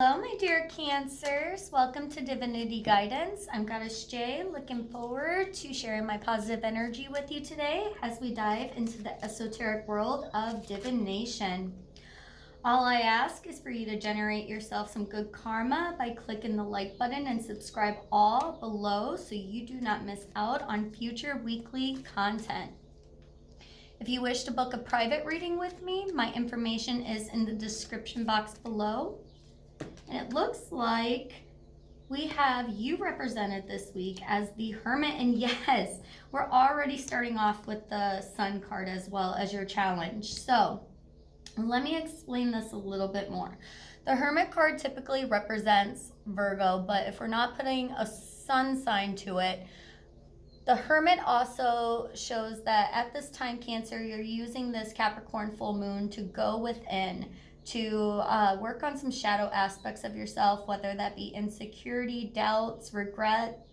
Hello, my dear Cancers. Welcome to Divinity Guidance. I'm Goddess Jay, looking forward to sharing my positive energy with you today as we dive into the esoteric world of divination. All I ask is for you to generate yourself some good karma by clicking the like button and subscribe all below so you do not miss out on future weekly content. If you wish to book a private reading with me, my information is in the description box below. And it looks like we have you represented this week as the Hermit. And yes, we're already starting off with the Sun card as well as your challenge. So let me explain this a little bit more. The Hermit card typically represents Virgo, but if we're not putting a sun sign to it, the Hermit also shows that at this time, Cancer, you're using this Capricorn full moon to go within, to work on some shadow aspects of yourself, whether that be insecurity, doubts, regret,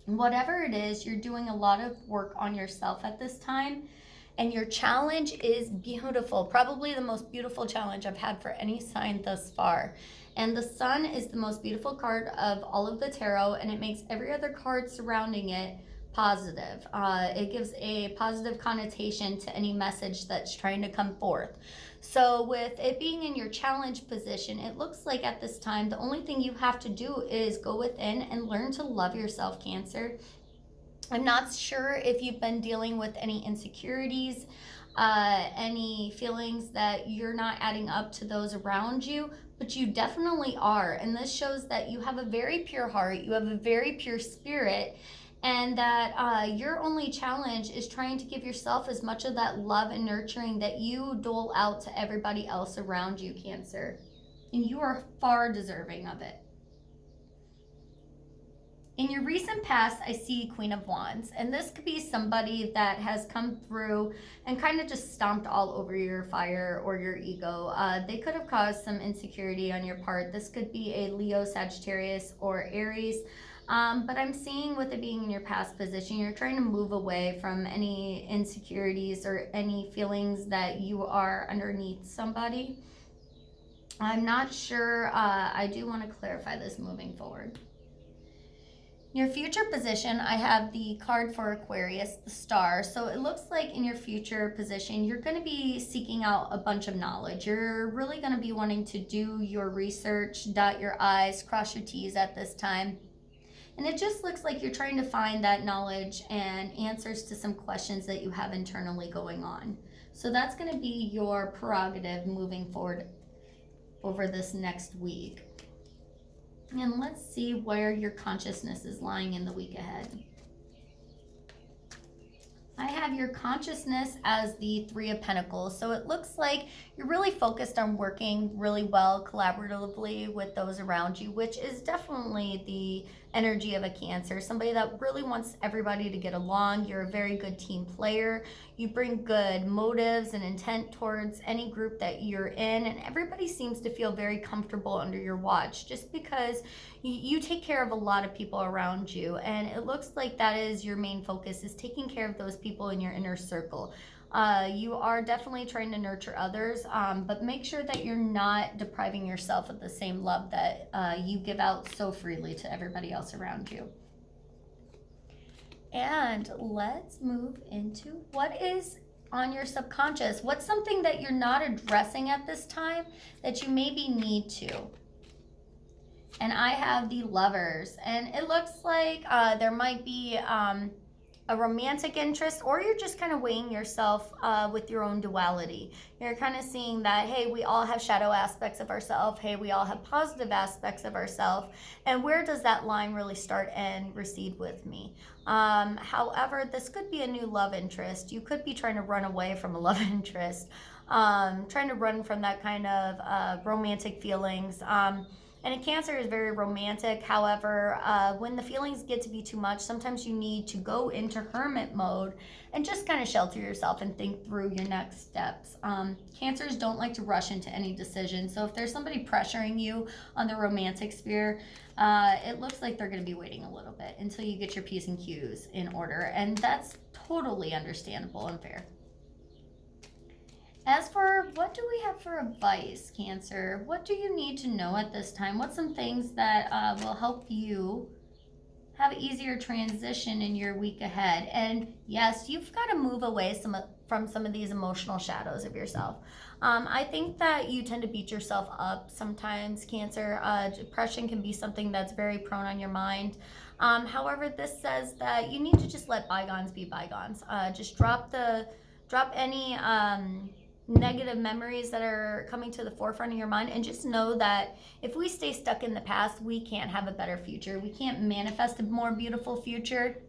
whatever it is. You're doing a lot of work on yourself at this time, and your challenge is beautiful, probably the most beautiful challenge I've had for any sign thus far. And the Sun is the most beautiful card of all of the tarot, and it makes every other card surrounding it positive. It gives a positive connotation to any message that's trying to come forth. So with it being in your challenge position, it looks like at this time, the only thing you have to do is go within and learn to love yourself, Cancer. I'm not sure if you've been dealing with any insecurities, any feelings that you're not adding up to those around you, but you definitely are. And this shows that you have a very pure heart, you have a very pure spirit, and that your only challenge is trying to give yourself as much of that love and nurturing that you dole out to everybody else around you, Cancer. And you are far deserving of it. In your recent past, I see Queen of Wands, and this could be somebody that has come through and kind of just stomped all over your fire or your ego. They could have caused some insecurity on your part. This could be a Leo, Sagittarius, or Aries. But I'm seeing with it being in your past position, you're trying to move away from any insecurities or any feelings that you are underneath somebody. I'm not sure. I do want to clarify this moving forward. Your future position, I have the card for Aquarius, the star. So it looks like in your future position, you're going to be seeking out a bunch of knowledge. You're really going to be wanting to do your research, dot your I's, cross your T's at this time. And it just looks like you're trying to find that knowledge and answers to some questions that you have internally going on. So that's going to be your prerogative moving forward over this next week. And let's see where your consciousness is lying in the week ahead. I have your consciousness as the Three of Pentacles. So it looks like you're really focused on working really well collaboratively with those around you, which is definitely the energy of a Cancer, somebody that really wants everybody to get along. You're a very good team player. You bring good motives and intent towards any group that you're in, and everybody seems to feel very comfortable under your watch just because you take care of a lot of people around you, and it looks like that is your main focus, is taking care of those people in your inner circle. You are definitely trying to nurture others, but make sure that you're not depriving yourself of the same love that you give out so freely to everybody else around you. And let's move into what is on your subconscious. What's something that you're not addressing at this time that you maybe need to? And I have the Lovers, and it looks like there might be a romantic interest, or you're just kind of weighing yourself with your own duality. You're kind of seeing that, hey, we all have shadow aspects of ourselves. Hey, we all have positive aspects of ourselves. And where does that line really start and recede with me? However, this could be a new love interest. You could be trying to run away from a love interest, trying to run from that kind of romantic feelings. And a Cancer is very romantic. However, when the feelings get to be too much, sometimes you need to go into hermit mode and just kind of shelter yourself and think through your next steps. Cancers don't like to rush into any decision. So if there's somebody pressuring you on the romantic sphere, it looks like they're going to be waiting a little bit until you get your P's and Q's in order. And that's totally understandable and fair. As for what do we have for advice, Cancer? What do you need to know at this time? What's some things that will help you have an easier transition in your week ahead? And yes, you've got to move away from some of these emotional shadows of yourself. I think that you tend to beat yourself up sometimes, Cancer. Depression can be something that's very prone on your mind. However, this says that you need to just let bygones be bygones. Just drop any negative memories that are coming to the forefront of your mind, and just know that if we stay stuck in the past, we can't have a better future. We can't manifest a more beautiful future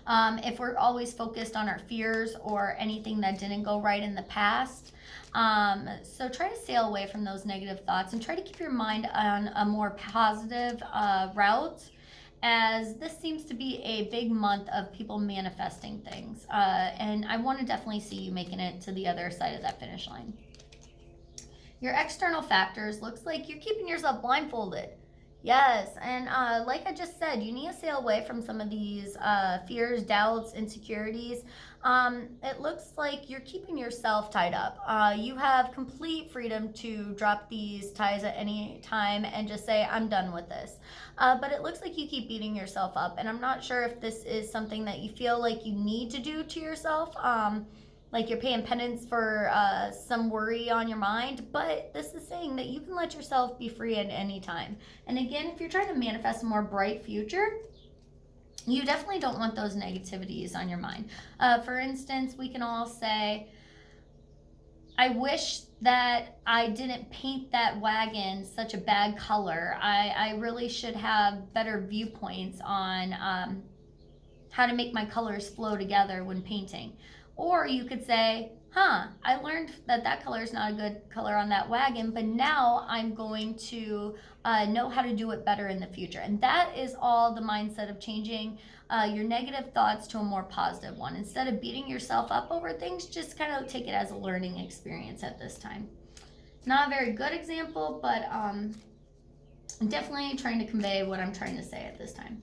if we're always focused on our fears or anything that didn't go right in the past. So try to sail away from those negative thoughts and try to keep your mind on a more positive route, as this seems to be a big month of people manifesting things. And I want to definitely see you making it to the other side of that finish line. Your external factors, looks like you're keeping yourself blindfolded. Yes, and like I just said, you need to sail away from some of these fears, doubts, insecurities. It looks like you're keeping yourself tied up. You have complete freedom to drop these ties at any time and just say, I'm done with this. But it looks like you keep beating yourself up, and I'm not sure if this is something that you feel like you need to do to yourself. Like you're paying penance for some worry on your mind, but this is saying that you can let yourself be free at any time. And again, if you're trying to manifest a more bright future, you definitely don't want those negativities on your mind. For instance, we can all say, I wish that I didn't paint that wagon such a bad color. I really should have better viewpoints on how to make my colors flow together when painting. Or you could say, I learned that color is not a good color on that wagon, but now I'm going to know how to do it better in the future. And that is all the mindset of changing your negative thoughts to a more positive one. Instead of beating yourself up over things, just kind of take it as a learning experience at this time. Not a very good example, but I'm definitely trying to convey what I'm trying to say at this time.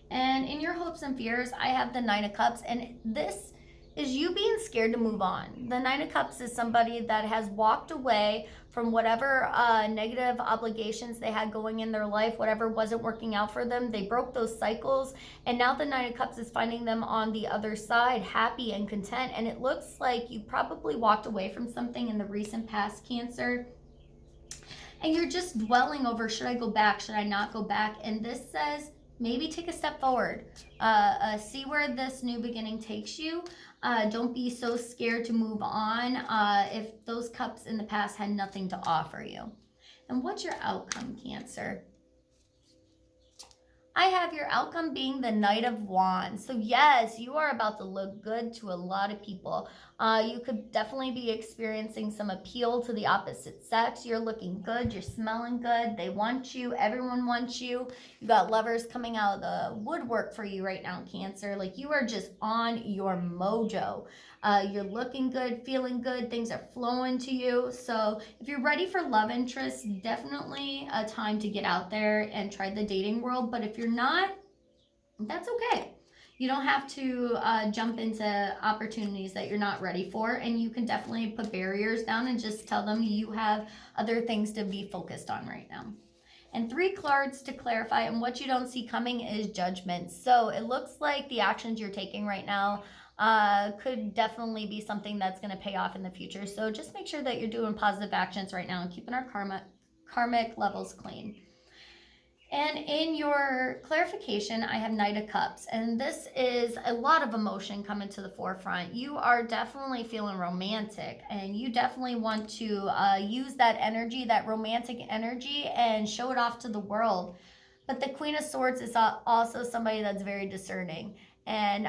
And in your hopes and fears, I have the Nine of Cups, and this is you being scared to move on. The Nine of Cups is somebody that has walked away from whatever negative obligations they had going in their life, whatever wasn't working out for them. They broke those cycles, and now the Nine of Cups is finding them on the other side, happy and content. And it looks like you probably walked away from something in the recent past, Cancer, and you're just dwelling over, should I go back, should I not go back? And this says, maybe take a step forward. See where this new beginning takes you. Don't be so scared to move on if those cups in the past had nothing to offer you. And what's your outcome, Cancer? I have your outcome being the Knight of Wands. So yes, you are about to look good to a lot of people. You could definitely be experiencing some appeal to the opposite sex. You're looking good. You're smelling good. They want you. Everyone wants you. You got lovers coming out of the woodwork for you right now, Cancer. Like you are just on your mojo. You're looking good, feeling good. Things are flowing to you. So if you're ready for love interest, definitely a time to get out there and try the dating world. But if you're not, that's okay. You don't have to jump into opportunities that you're not ready for, and you can definitely put barriers down and just tell them you have other things to be focused on right now. And 3 cards to clarify, and what you don't see coming is Judgment. So it looks like the actions you're taking right now could definitely be something that's going to pay off in the future. So just make sure that you're doing positive actions right now and keeping our karmic levels clean. And in your clarification, I have Knight of Cups, and this is a lot of emotion coming to the forefront. You are definitely feeling romantic, and you definitely want to use that energy, that romantic energy, and show it off to the world. But the Queen of Swords is also somebody that's very discerning, and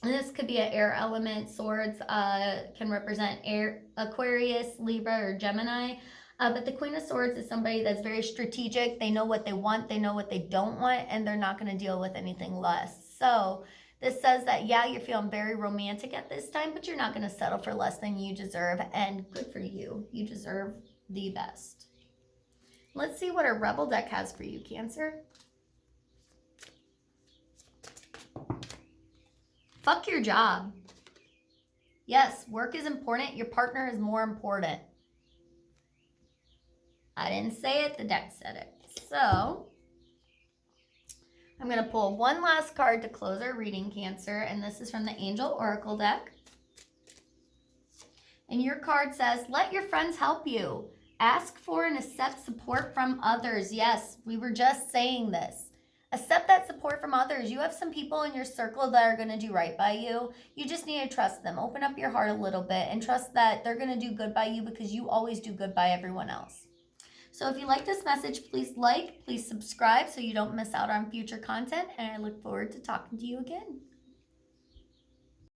this could be an air element. Swords can represent air, Aquarius, Libra, or Gemini. But the Queen of Swords is somebody that's very strategic. They know what they want, they know what they don't want, and they're not going to deal with anything less. So this says that, yeah, you're feeling very romantic at this time, but you're not going to settle for less than you deserve. And good for you. You deserve the best. Let's see what our Rebel deck has for you, Cancer. Fuck your job. Yes, work is important. Your partner is more important. I didn't say it, the deck said it. So I'm going to pull one last card to close our reading, Cancer, and this is from the Angel Oracle deck. And your card says, let your friends help you. Ask for and accept support from others. Yes, we were just saying this. Accept that support from others. You have some people in your circle that are going to do right by you. You just need to trust them. Open up your heart a little bit and trust that they're going to do good by you because you always do good by everyone else. So if you like this message, please like, please subscribe so you don't miss out on future content. And I look forward to talking to you again.